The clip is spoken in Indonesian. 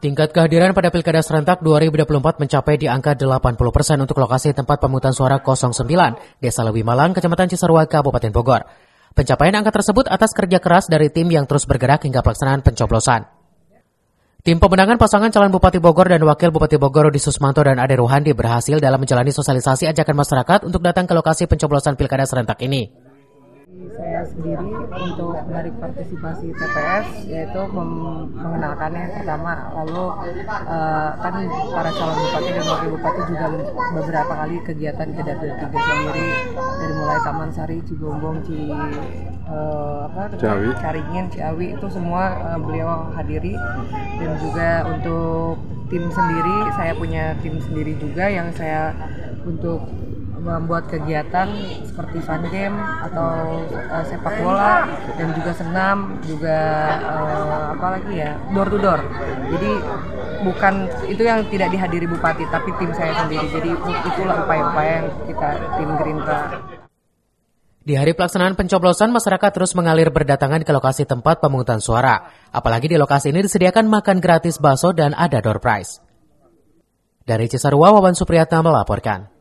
Tingkat kehadiran pada Pilkada Serentak 2024 mencapai di angka 80% untuk lokasi tempat pemungutan suara 09, Desa Lewi Malang, Kecamatan Cisarua, Kabupaten Bogor. Pencapaian angka tersebut atas kerja keras dari tim yang terus bergerak hingga pelaksanaan pencoblosan. Tim pemenangan pasangan calon Bupati Bogor dan Wakil Bupati Bogor Rudi Susmanto dan Ade Ruhandi berhasil dalam menjalani sosialisasi ajakan masyarakat untuk datang ke lokasi pencoblosan Pilkada Serentak ini. Saya sendiri untuk dari partisipasi TPS yaitu mengenalkannya pertama, lalu kan para calon bupati dan wakil bupati juga beberapa kali kegiatan ke Dapil 3 sendiri, dari mulai Taman Sari, Cigombong, Caringin, Ciawi, itu semua beliau hadiri. Dan juga untuk tim sendiri, saya punya tim sendiri juga yang saya untuk membuat kegiatan seperti fun game atau sepak bola dan juga senam, juga door to door. Jadi bukan itu yang tidak dihadiri bupati, tapi tim saya sendiri. Jadi itulah upaya-upaya yang kita tim Gerindra. Di hari pelaksanaan pencoblosan, masyarakat terus mengalir berdatangan ke lokasi tempat pemungutan suara. Apalagi di lokasi ini disediakan makan gratis bakso dan ada door prize. Dari Cisarua, Wawan Supriyatna melaporkan.